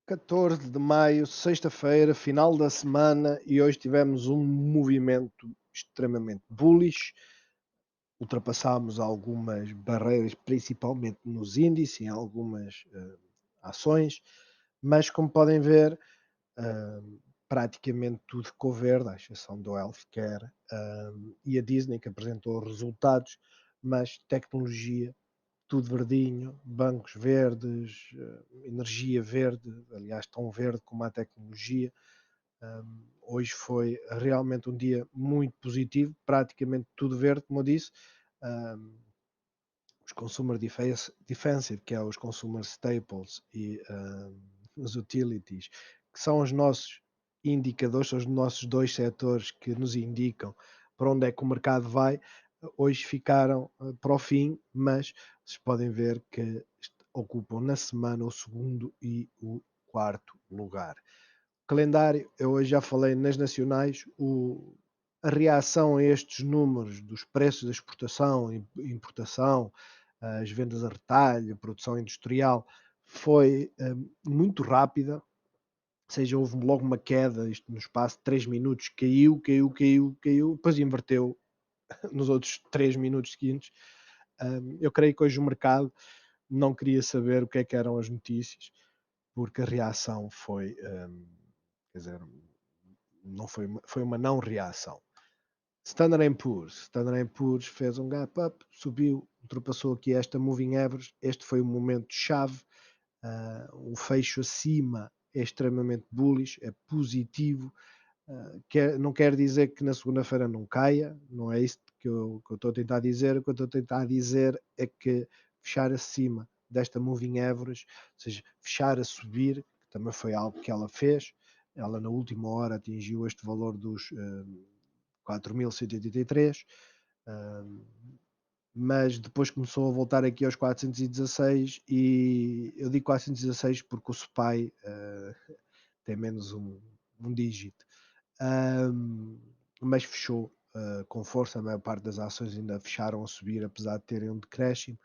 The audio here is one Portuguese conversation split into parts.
14 de maio, sexta-feira, final da semana, e hoje tivemos um movimento extremamente bullish. Ultrapassámos algumas barreiras, principalmente nos índices, em algumas ações, mas como podem ver, ah, praticamente tudo ficou verde, à exceção do healthcare e a Disney, que apresentou resultados, mas tecnologia tudo verdinho, bancos verdes, energia verde, aliás, tão verde como a tecnologia. Hoje foi realmente um dia muito positivo, praticamente tudo verde, como eu disse. Um, os consumer defensive, que é os consumer staples e os utilities, que são os nossos indicadores, são os nossos dois setores que nos indicam para onde é que o mercado vai, hoje ficaram para o fim, mas vocês podem ver que ocupam na semana o segundo e o quarto lugar. Calendário, eu hoje já falei nas nacionais, a reação a estes números dos preços da exportação e importação, as vendas a retalho, a produção industrial, foi muito rápida, ou seja, houve logo uma queda, isto no espaço de 3 minutos, caiu, depois inverteu nos outros 3 minutos seguintes. Eu creio que hoje o mercado não queria saber o que eram as notícias, porque a reação foi, quer dizer, não foi uma não reação. Standard Poor's fez um gap up, subiu, ultrapassou aqui esta moving average. Este foi o momento chave. O fecho acima é extremamente bullish, é positivo. Não quer dizer que na segunda-feira não caia, não é isso que eu estou a tentar dizer. O que eu estou a tentar dizer é que fechar acima desta moving average, ou seja, fechar a subir, que também foi algo que ela fez. Ela na última hora atingiu este valor dos 4.183, mas depois começou a voltar aqui aos 416, e eu digo 416 porque o SPY tem menos um dígito. Mas fechou com força. A maior parte das ações ainda fecharam a subir, apesar de terem um decréscimo.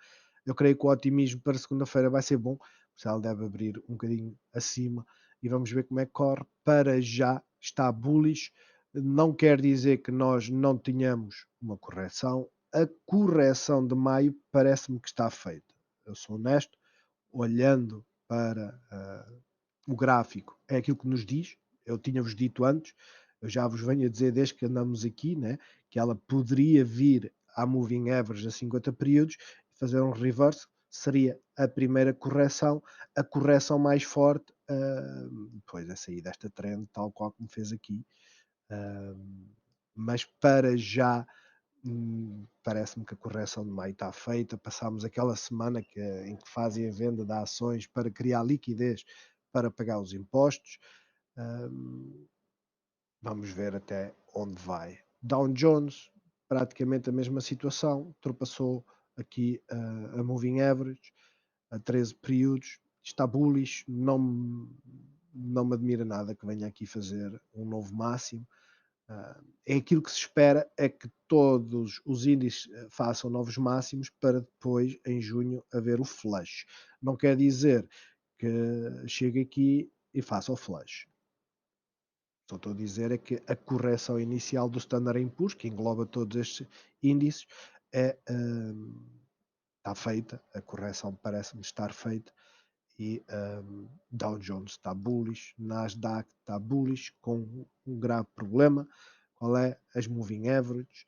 Eu creio que o otimismo para segunda-feira vai ser bom, porque ela deve abrir um bocadinho acima e vamos ver como é que corre. Para já está bullish, não quer dizer que nós não tenhamos uma correção. A correção de maio parece-me que está feita. Eu sou honesto, olhando para o gráfico, é aquilo que nos diz. Eu tinha-vos dito antes, eu já vos venho a dizer desde que andamos aqui, né, que ela poderia vir à moving average a 50 períodos e fazer um reverse. Seria a primeira correção, a correção mais forte, depois a sair desta trend, tal qual como fez aqui. Mas para já, parece-me que a correção de maio está feita. Passámos aquela semana em que fazem a venda de ações para criar liquidez para pagar os impostos. Hum, Vamos ver até onde vai. Dow Jones, praticamente a mesma situação, ultrapassou aqui a moving average a 13 períodos, está bullish, não me admira nada que venha aqui fazer um novo máximo. É aquilo que se espera, é que todos os índices façam novos máximos para depois, em junho, haver o flush. Não quer dizer que chegue aqui e faça o flush. Só estou a dizer é que a correção inicial do Standard Poor's, que engloba todos estes índices, está feita. A correção parece-me estar feita. E Dow Jones está bullish, Nasdaq está bullish, com um grave problema. Qual é? As moving average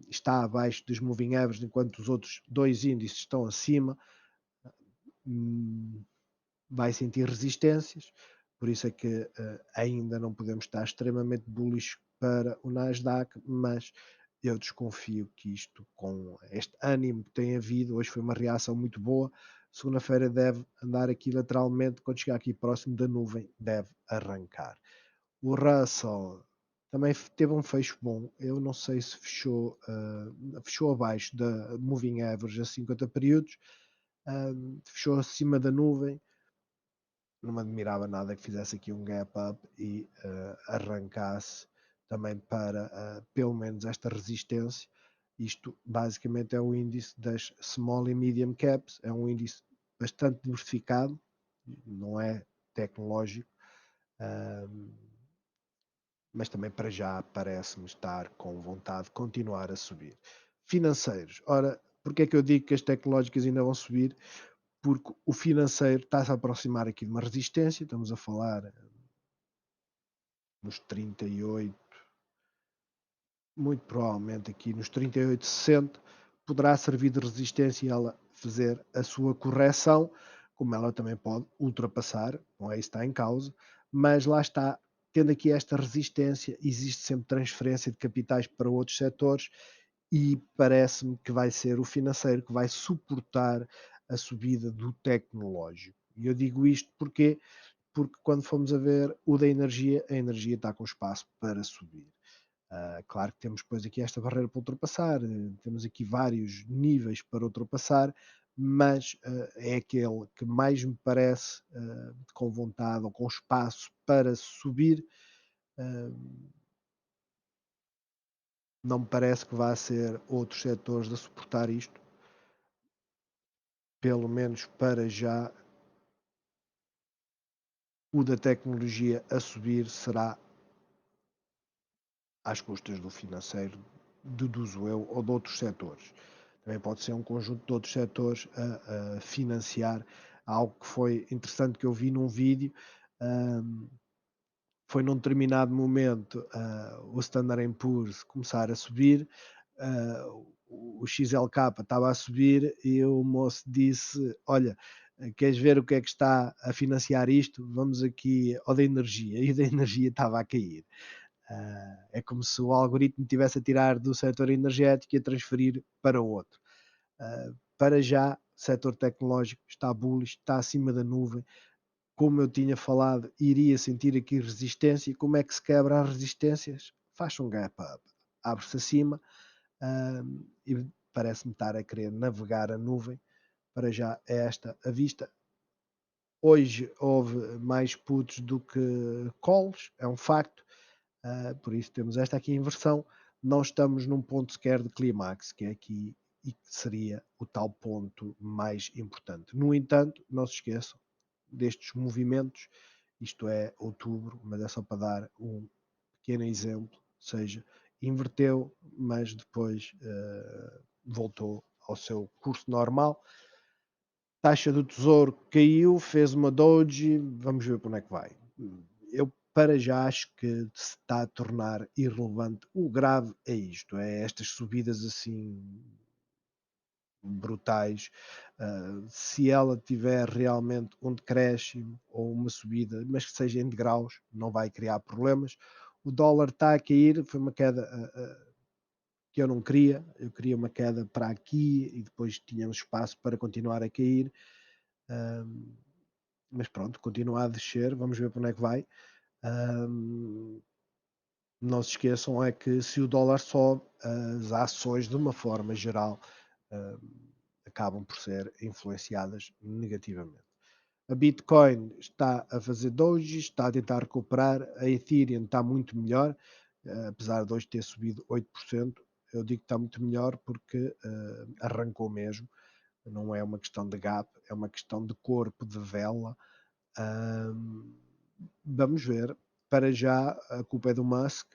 está abaixo dos moving average, enquanto os outros dois índices estão acima. Vai sentir resistências, por isso é que ainda não podemos estar extremamente bullish para o Nasdaq, mas eu desconfio que isto, com este ânimo que tem havido, hoje foi uma reação muito boa. Segunda-feira deve andar aqui lateralmente, quando chegar aqui próximo da nuvem, deve arrancar. O Russell também teve um fecho bom. Eu não sei se fechou abaixo da moving average a 50 períodos, fechou acima da nuvem. Não me admirava nada que fizesse aqui um gap up e arrancasse também para pelo menos esta resistência. Isto basicamente é o índice das small e medium caps, é um índice bastante diversificado, não é tecnológico, hum, mas também para já parece-me estar com vontade de continuar a subir. Financeiros. Ora, porque é que eu digo que as tecnológicas ainda vão subir? Porque o financeiro está-se a aproximar aqui de uma resistência, estamos a falar nos 38, muito provavelmente aqui nos 38,60, poderá servir de resistência e ela fazer a sua correção, como ela também pode ultrapassar, não é isso que está em causa, mas lá está, tendo aqui esta resistência, existe sempre transferência de capitais para outros setores e parece-me que vai ser o financeiro que vai suportar a subida do tecnológico. E eu digo isto porque quando fomos a ver o da energia, a energia está com espaço para subir. Claro que temos depois aqui esta barreira para ultrapassar, temos aqui vários níveis para ultrapassar, mas é aquele que mais me parece com vontade ou com espaço para subir. Uh, não me parece que vá ser outros setores a suportar isto, pelo menos para já. O da tecnologia a subir será às custas do financeiro, deduzo eu, ou de outros setores. Também pode ser um conjunto de outros setores a financiar algo que foi interessante que eu vi num vídeo. Um, Foi num determinado momento o Standard Poor's começar a subir, o XLK estava a subir e o moço disse: Olha, queres ver o que é que está a financiar isto? Vamos aqui ao da energia. E o da energia estava a cair. É como se o algoritmo tivesse a tirar do setor energético e a transferir para o outro. Para já, o setor tecnológico está bullish, está acima da nuvem. Como eu tinha falado, iria sentir aqui resistência. Como é que se quebra as resistências? Faz um gap up, abre-se acima e parece-me estar a querer navegar a nuvem. Para já é esta a vista. Hoje houve mais puts do que calls, é um facto. Por isso temos esta aqui inversão. Não estamos num ponto sequer de clímax, que é aqui e que seria o tal ponto mais importante. No entanto, não se esqueçam destes movimentos, isto é outubro, mas é só para dar um pequeno exemplo, ou seja, inverteu, mas depois voltou ao seu curso normal. Taxa do tesouro caiu, fez uma doji, vamos ver para onde é que vai. Eu para já acho que se está a tornar irrelevante. O grave é isto, é estas subidas assim brutais. Se ela tiver realmente um decréscimo ou uma subida, mas que seja em degraus, não vai criar problemas. O dólar está a cair, foi uma queda que eu não queria, eu queria uma queda para aqui e depois tínhamos espaço para continuar a cair. Um, mas pronto, continua a descer, vamos ver para onde é que vai. Um, não se esqueçam é que se o dólar sobe, as ações de uma forma geral acabam por ser influenciadas negativamente. A Bitcoin está a fazer doji, está a tentar recuperar, a Ethereum está muito melhor, apesar de hoje ter subido 8%, eu digo que está muito melhor porque arrancou mesmo, não é uma questão de gap, é uma questão de corpo, de vela. Um, Vamos ver. Para já, a culpa é do Musk,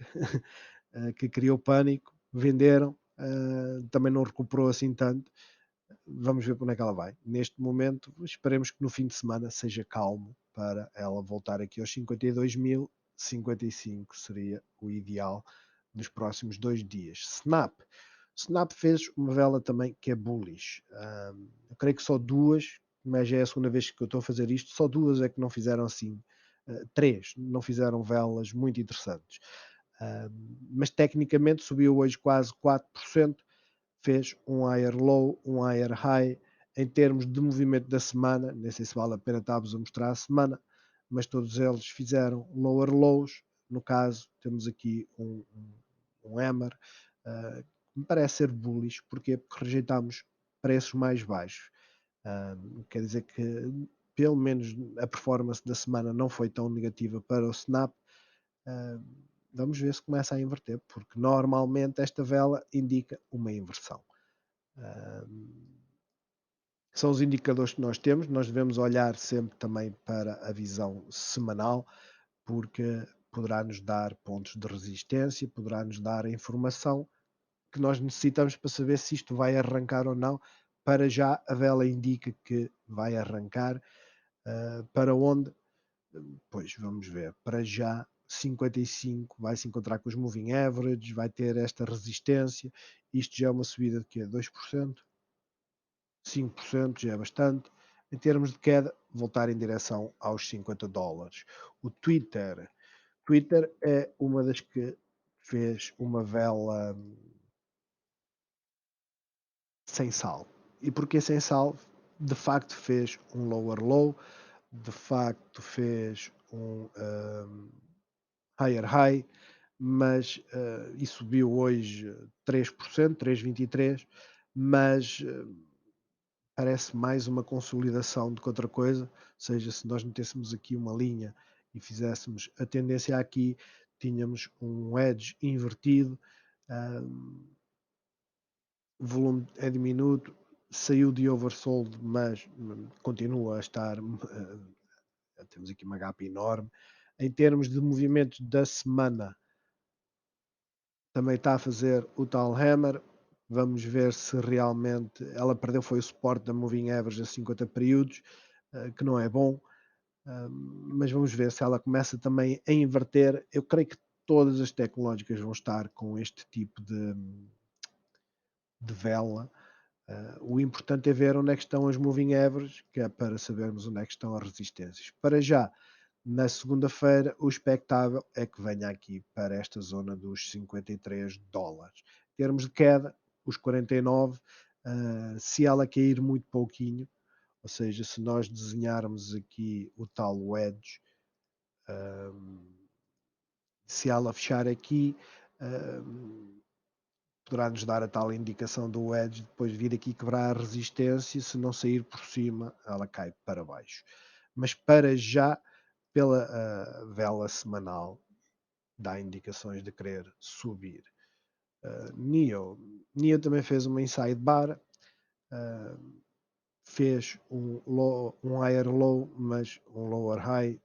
que criou pânico, venderam, também não recuperou assim tanto. Vamos ver para onde é que ela vai. Neste momento, esperemos que no fim de semana seja calmo para ela voltar aqui aos 52.000. 55 seria o ideal nos próximos 2 dias. Snap fez uma vela também que é bullish. Eu creio que só duas, mas já é a segunda vez que eu estou a fazer isto, só duas é que não fizeram assim. Três não fizeram velas muito interessantes. Mas tecnicamente subiu hoje quase 4%, fez um higher low, um higher high. Em termos de movimento da semana, nem sei se vale a pena estar-vos a mostrar a semana, mas todos eles fizeram lower lows. No caso, temos aqui um hammer, que me parece ser bullish. Porquê? Porque rejeitámos preços mais baixos. Quer dizer que, pelo menos, a performance da semana não foi tão negativa para o Snap. Uh, Vamos ver se começa a inverter, porque normalmente esta vela indica uma inversão. São os indicadores que nós temos, nós devemos olhar sempre também para a visão semanal, porque poderá nos dar pontos de resistência, poderá nos dar a informação que nós necessitamos para saber se isto vai arrancar ou não. Para já, a vela indica que vai arrancar. Para onde? Pois, vamos ver. Para já, 55 vai se encontrar com os moving average, vai ter esta resistência. Isto já é uma subida de quê? 2%? 5% já é bastante. Em termos de queda, voltar em direção aos $50. O Twitter é uma das que fez uma vela sem sal. E porquê sem sal? De facto fez um lower low, de facto fez um higher high, mas e subiu hoje 3%, 3,23%, mas parece mais uma consolidação do que outra coisa. Ou seja, se nós metêssemos aqui uma linha e fizéssemos a tendência aqui, tínhamos um edge invertido, o volume é diminuto, saiu de oversold, mas continua a estar. Temos aqui uma gap enorme. Em termos de movimentos da semana, também está a fazer o tal hammer. Vamos ver se realmente ela perdeu foi o suporte da moving average a 50 períodos, que não é bom, mas vamos ver se ela começa também a inverter. Eu creio que todas as tecnológicas vão estar com este tipo de vela. O importante é ver onde é que estão as moving averages, que é para sabermos onde é que estão as resistências. Para já, na segunda-feira, o expectável é que venha aqui para esta zona dos $53. Em termos de queda, os 49, se ela cair muito pouquinho, ou seja, se nós desenharmos aqui o tal wedge, se ela fechar aqui, poderá nos dar a tal indicação do wedge, depois vir aqui quebrar a resistência, se não sair por cima, ela cai para baixo. Mas para já, pela vela semanal, dá indicações de querer subir. NIO também fez uma inside bar, fez um higher low, mas um lower high.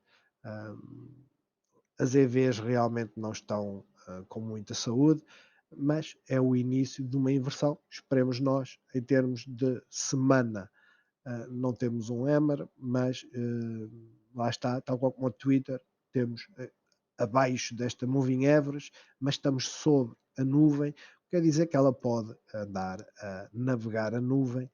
As EVs realmente não estão com muita saúde, mas é o início de uma inversão. Esperemos nós, em termos de semana, não temos um hammer, mas lá está, tal como o Twitter, temos abaixo desta moving average, mas estamos sob a nuvem, quer dizer que ela pode andar a navegar a nuvem.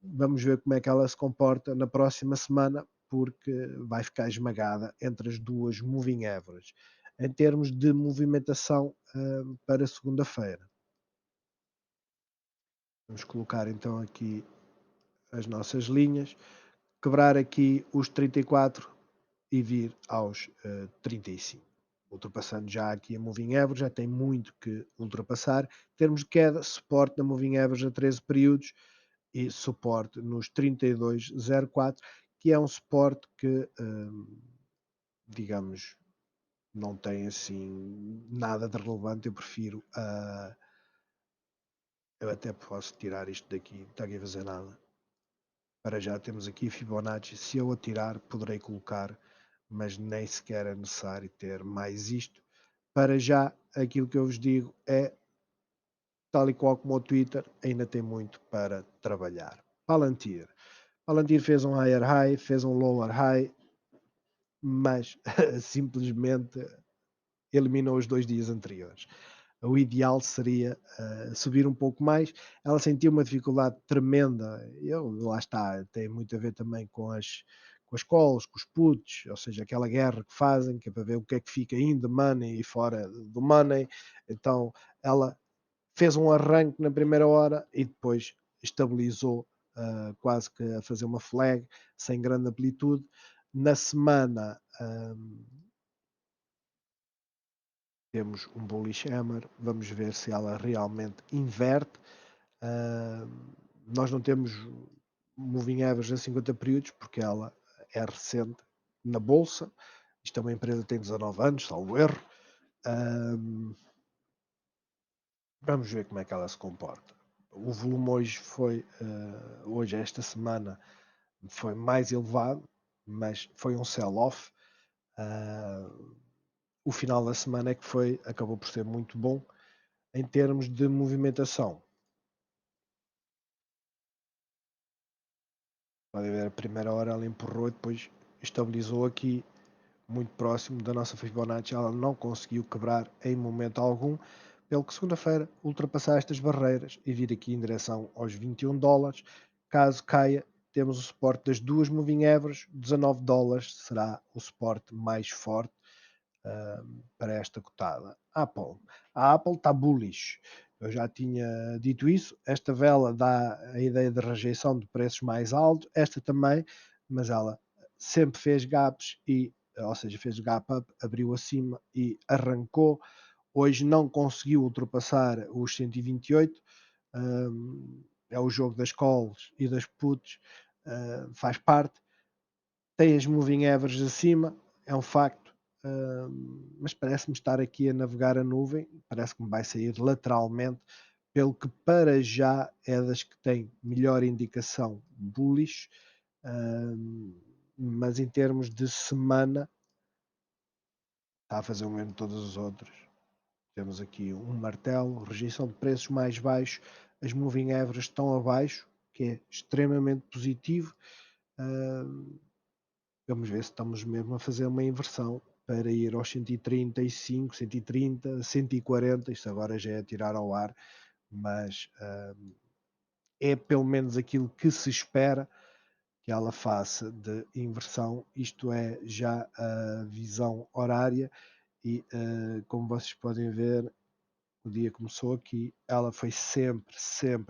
Vamos ver como é que ela se comporta na próxima semana, porque vai ficar esmagada entre as duas moving averages. Em termos de movimentação para segunda-feira, vamos colocar então aqui as nossas linhas, quebrar aqui os 34 e vir aos 35. Ultrapassando já aqui a moving average, já tem muito que ultrapassar. Em termos de queda, suporte na moving average a 13 períodos e suporte nos 32,04, que é um suporte que, digamos, não tem assim nada de relevante. Eu prefiro eu até posso tirar isto daqui, não está aqui a fazer nada. Para já temos aqui Fibonacci, se eu atirar poderei colocar, mas nem sequer é necessário ter mais isto. Para já, aquilo que eu vos digo é, tal e qual como o Twitter, ainda tem muito para trabalhar. Palantir. Palantir fez um higher high, fez um lower high, mas simplesmente eliminou os 2 dias anteriores. O ideal seria subir um pouco mais. Ela sentiu uma dificuldade tremenda. Lá está, tem muito a ver também com as calls, com os puts, ou seja, aquela guerra que fazem, que é para ver o que é que fica in the money e fora do money. Então, ela fez um arranque na primeira hora e depois estabilizou, quase que a fazer uma flag, sem grande amplitude. Na semana, temos um bullish hammer, vamos ver se ela realmente inverte. Nós não temos moving average a 50 períodos porque ela é recente na bolsa. Isto é uma empresa que tem 19 anos, salvo erro. Vamos ver como é que ela se comporta. O volume hoje, esta semana, foi mais elevado, mas foi um sell-off. Ah, o final da semana é que acabou por ser muito bom em termos de movimentação. Podem ver, a primeira hora ela empurrou e depois estabilizou aqui muito próximo da nossa Fibonacci. Ela não conseguiu quebrar em momento algum, pelo que segunda-feira ultrapassar estas barreiras e vir aqui em direção aos 21 dólares. Caso caia, temos o suporte das duas moving averages, 19 dólares será o suporte mais forte para esta cotada. Apple. A Apple está bullish. Eu já tinha dito isso. Esta vela dá a ideia de rejeição de preços mais altos. Esta também, mas ela sempre fez gaps ou seja, fez gap up, abriu acima e arrancou. Hoje não conseguiu ultrapassar os 128. É o jogo das calls e das puts, faz parte. Tem as moving averages acima, é um facto, mas parece-me estar aqui a navegar a nuvem, parece que me vai sair lateralmente, pelo que para já é das que tem melhor indicação bullish, mas em termos de semana está a fazer o mesmo de todos os outros. Temos aqui um martelo, rejeição de preços mais baixos, as moving averages estão abaixo, que é extremamente positivo. Vamos ver se estamos mesmo a fazer uma inversão para ir aos 135, 130, 140. Isto agora já é tirar ao ar, mas é pelo menos aquilo que se espera que ela faça de inversão. Isto é já a visão horária e, como vocês podem ver, o dia começou aqui, ela foi sempre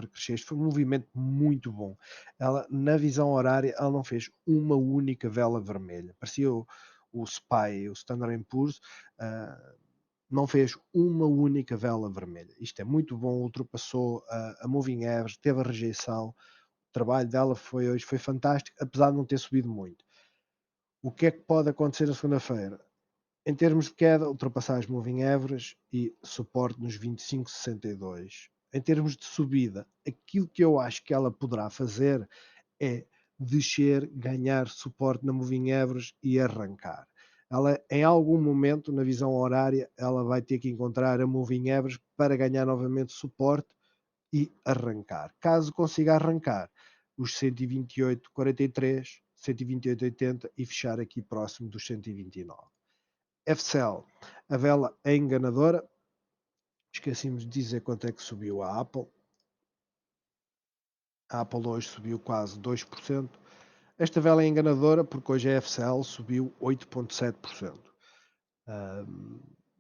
a crescer. Isto foi um movimento muito bom. Ela, na visão horária, ela não fez uma única vela vermelha. Parecia o SPY, o Standard Poor's, não fez uma única vela vermelha. Isto é muito bom, ultrapassou a Moving Average, teve a rejeição. O trabalho dela hoje foi fantástico, apesar de não ter subido muito. O que é que pode acontecer na segunda-feira? Em termos de queda, ultrapassar as moving averages e suporte nos 25,62. Em termos de subida, aquilo que eu acho que ela poderá fazer é descer, ganhar suporte na moving average e arrancar. Ela, em algum momento, na visão horária, ela vai ter que encontrar a moving average para ganhar novamente suporte e arrancar. Caso consiga arrancar os 128,43, 128,80 e fechar aqui próximo dos 129. FCL, a vela é enganadora. Esquecemos de dizer quanto é que subiu a Apple. A Apple hoje subiu quase 2%. Esta vela é enganadora porque hoje a FCL subiu 8,7%.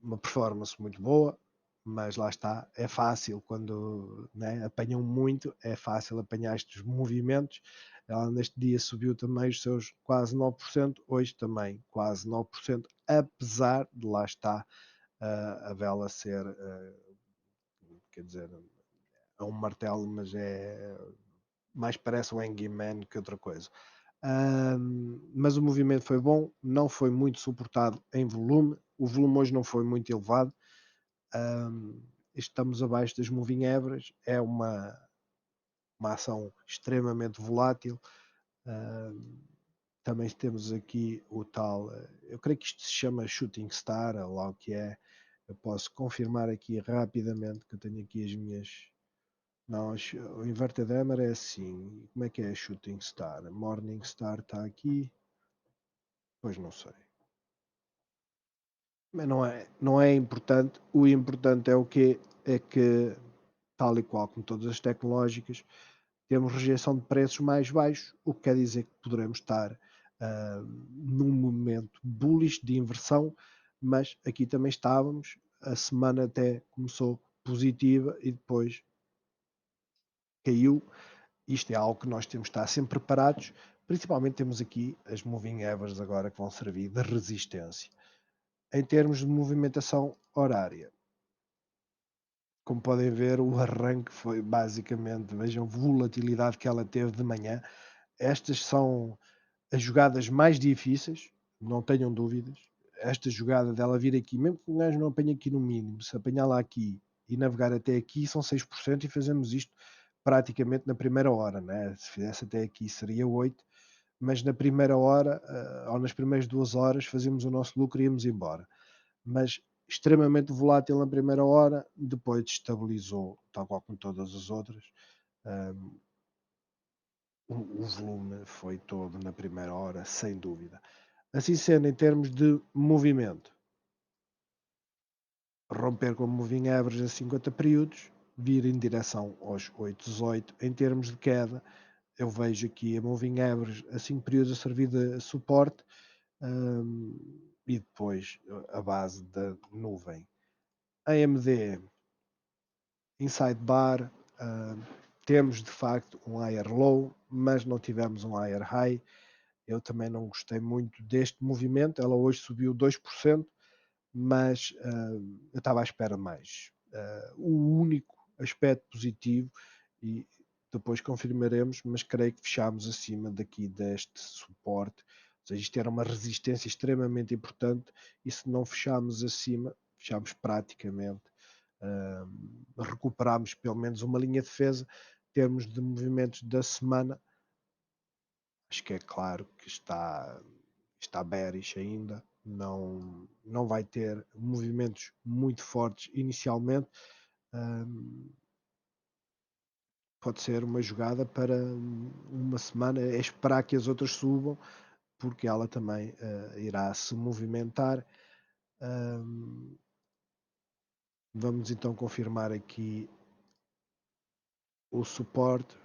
Uma performance muito boa, mas lá está, é fácil quando, né, apanham muito, é fácil apanhar estes movimentos. Ela neste dia subiu também os seus quase 9%, hoje também quase 9%, apesar de lá está a vela ser, quer dizer, é um martelo, mas mais parece um hangman que outra coisa. Mas o movimento foi bom, não foi muito suportado em volume, o volume hoje não foi muito elevado. Estamos abaixo das moving averages, é uma ação extremamente volátil. Também temos aqui o tal, eu creio que isto se chama Shooting Star, ou lá o que é. Eu posso confirmar aqui rapidamente que eu tenho aqui as minhas. Não, o Inverted Hammer é assim. Como é que é Shooting Star? Morning Star está aqui. Pois não sei. Mas não é importante. O importante é o quê? É que, tal e qual como todas as tecnológicas, temos rejeição de preços mais baixos, o que quer dizer que poderemos estar num momento bullish de inversão, mas aqui também estávamos. A semana até começou positiva e depois caiu. Isto é algo que nós temos de estar sempre preparados. Principalmente temos aqui as moving averages agora que vão servir de resistência. Em termos de movimentação horária, como podem ver, o arranque foi basicamente, vejam a volatilidade que ela teve de manhã. Estas são as jogadas mais difíceis, não tenham dúvidas. Esta jogada dela vir aqui, mesmo que o gajo não apanhe aqui no mínimo, se apanhar lá aqui e navegar até aqui, são 6% e fazemos isto praticamente na primeira hora, né? Se fizesse até aqui seria 8, mas na primeira hora, ou nas primeiras 2 horas fazíamos o nosso lucro e íamos embora. Mas extremamente volátil na primeira hora, depois estabilizou, tal qual como todas as outras. Hum, o volume foi todo na primeira hora, sem dúvida. Assim sendo, em termos de movimento, romper com o moving average a 50 períodos, vir em direção aos 8,18. Em termos de queda, eu vejo aqui a moving average a 5 períodos a servir de suporte, e depois a base da nuvem. AMD inside bar, temos de facto um higher low, mas não tivemos um higher high. Eu também não gostei muito deste movimento. Ela hoje subiu 2%, mas eu estava à espera mais. O único aspecto positivo, e depois confirmaremos, mas creio que fechámos acima daqui deste suporte. Ou seja, isto era uma resistência extremamente importante, e se não fechámos acima, fechámos praticamente, recuperámos pelo menos uma linha de defesa. Em termos de movimentos da semana, acho que é claro que está bearish ainda, não vai ter movimentos muito fortes inicialmente. Pode ser uma jogada para uma semana, é esperar que as outras subam, porque ela também irá se movimentar. Vamos então confirmar aqui o suporte.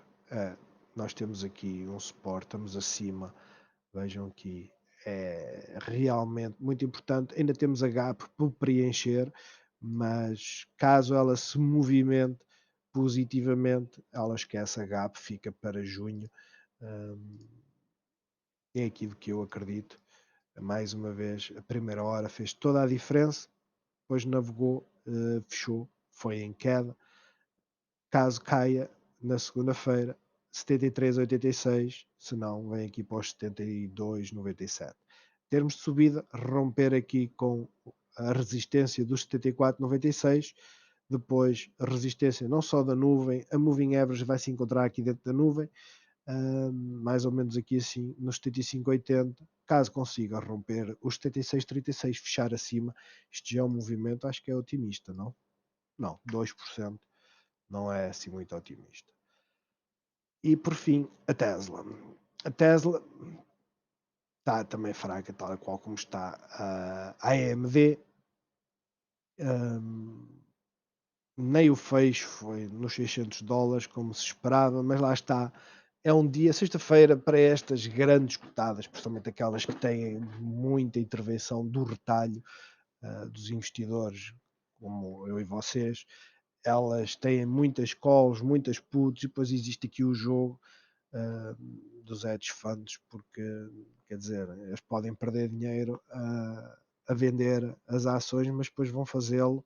Nós temos aqui um suporte, estamos acima. Vejam aqui, é realmente muito importante. Ainda temos a gap por preencher, mas caso ela se movimente positivamente, ela esquece a gap, fica para junho. É aquilo que eu acredito. Mais uma vez, a primeira hora fez toda a diferença, depois navegou, fechou, foi em queda. Caso caia na segunda-feira, 73,86, se não, vem aqui para os 72,97. Em termos de subida, romper aqui com a resistência dos 74,96, depois a resistência não só da nuvem, a moving average vai se encontrar aqui dentro da nuvem, mais ou menos aqui assim, nos 75,80. Caso consiga romper os 76,36, fechar acima, isto já é um movimento, acho que é otimista, não? Não, 2%. Não é assim muito otimista. E por fim, a Tesla. A Tesla está também fraca, tal qual como está a AMD. Nem o fecho foi nos $600 como se esperava, mas lá está. É um dia, sexta-feira, para estas grandes cotadas, principalmente aquelas que têm muita intervenção do retalho, dos investidores, como eu e vocês. Elas têm muitas calls, muitas puts, e depois existe aqui o jogo dos hedge funds, porque quer dizer, eles podem perder dinheiro a vender as ações, mas depois vão fazê-lo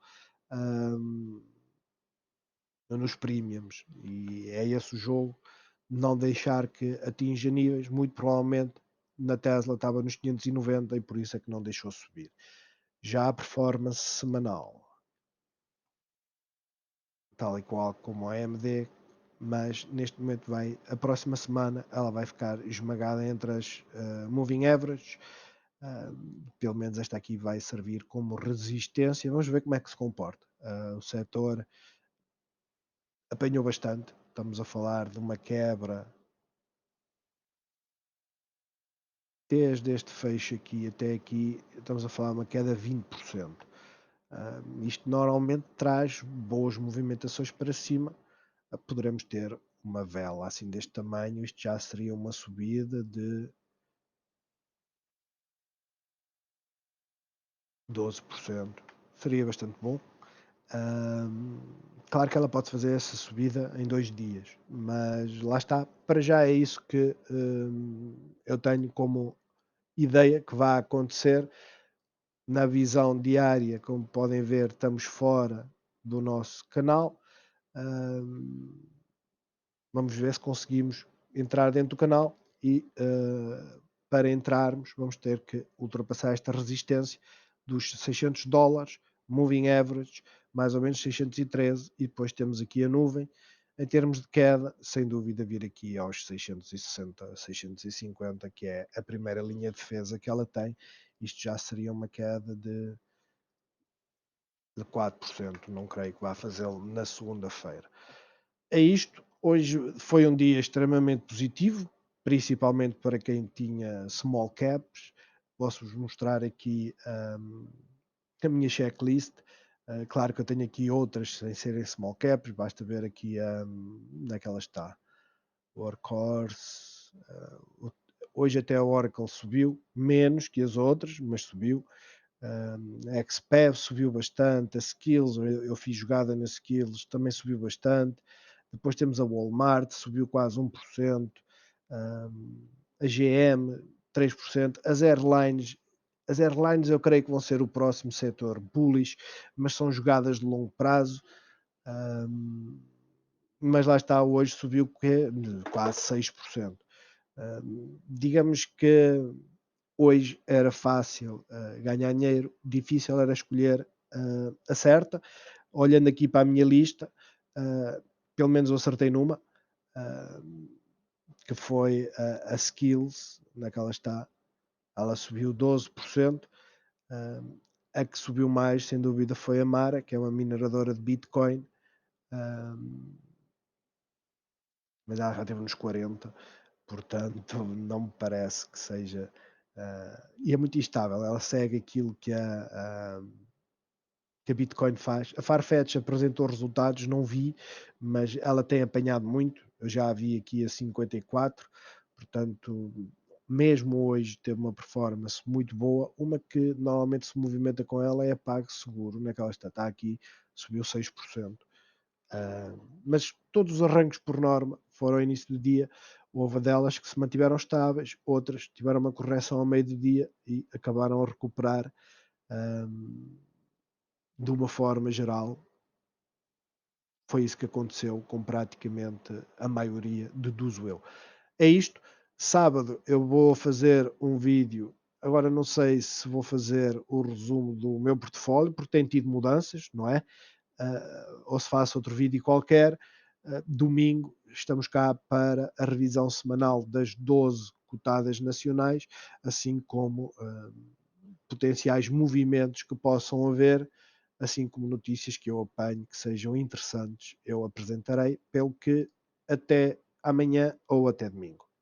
nos premiums, e é esse o jogo, não deixar que atinja níveis. Muito provavelmente na Tesla estava nos 590 e por isso é que não deixou subir. Já a performance semanal, tal e qual como a AMD, mas neste momento a próxima semana ela vai ficar esmagada entre as moving average. Pelo menos esta aqui vai servir como resistência. Vamos ver como é que se comporta. O setor apanhou bastante. Estamos a falar de uma quebra desde este fecho aqui até aqui. Estamos a falar de uma queda de 20%. Isto normalmente traz boas movimentações para cima. Poderemos ter uma vela assim deste tamanho. Isto já seria uma subida de 12%. Seria bastante bom. Claro que ela pode fazer essa subida em 2 dias, mas lá está. Para já é isso que eu tenho como ideia que vai acontecer. Na visão diária, como podem ver, estamos fora do nosso canal. Vamos ver se conseguimos entrar dentro do canal e para entrarmos vamos ter que ultrapassar esta resistência dos $600, moving average, mais ou menos 613, e depois temos aqui a nuvem. Em termos de queda, sem dúvida vir aqui aos 660, 650, que é a primeira linha de defesa que ela tem, isto já seria uma queda de 4%, não creio que vá fazê-lo na segunda-feira. É isto, hoje foi um dia extremamente positivo, principalmente para quem tinha small caps. Posso-vos mostrar aqui a minha checklist. Claro que eu tenho aqui outras sem serem small caps, basta ver aqui onde é que ela está. Workhorse. Hoje até a Oracle subiu, menos que as outras, mas subiu. A XPEV subiu bastante, a Skills, eu fiz jogada na Skills, também subiu bastante. Depois temos a Walmart, subiu quase 1%. A GM, 3%. As airlines eu creio que vão ser o próximo setor bullish, mas são jogadas de longo prazo. Mas lá está, hoje subiu quase 6%. Digamos que hoje era fácil ganhar dinheiro, difícil era escolher a certa. Olhando aqui para a minha lista, pelo menos eu acertei numa, que foi a Skills, naquela está, ela subiu 12%. A que subiu mais, sem dúvida, foi a Mara, que é uma mineradora de Bitcoin, mas ela já esteve nos 40, portanto não me parece que seja. E é muito instável, ela segue aquilo que a Bitcoin faz. A Farfetch apresentou resultados, não vi, mas ela tem apanhado muito. Eu já a vi aqui a 54, portanto, mesmo hoje teve uma performance muito boa. Uma que normalmente se movimenta com ela é a PagSeguro, naquela está aqui, subiu 6%. Mas todos os arrancos por norma foram ao início do dia. Houve delas que se mantiveram estáveis, outras tiveram uma correção ao meio do dia e acabaram a recuperar de uma forma geral. Foi isso que aconteceu com praticamente a maioria, deduzo eu. É isto. Sábado eu vou fazer um vídeo. Agora não sei se vou fazer o resumo do meu portfólio, porque tem tido mudanças, não é? Ou se faço outro vídeo qualquer. Domingo estamos cá para a revisão semanal das 12 cotadas nacionais, assim como potenciais movimentos que possam haver, assim como notícias que eu apanho que sejam interessantes, eu apresentarei, pelo que até amanhã ou até domingo.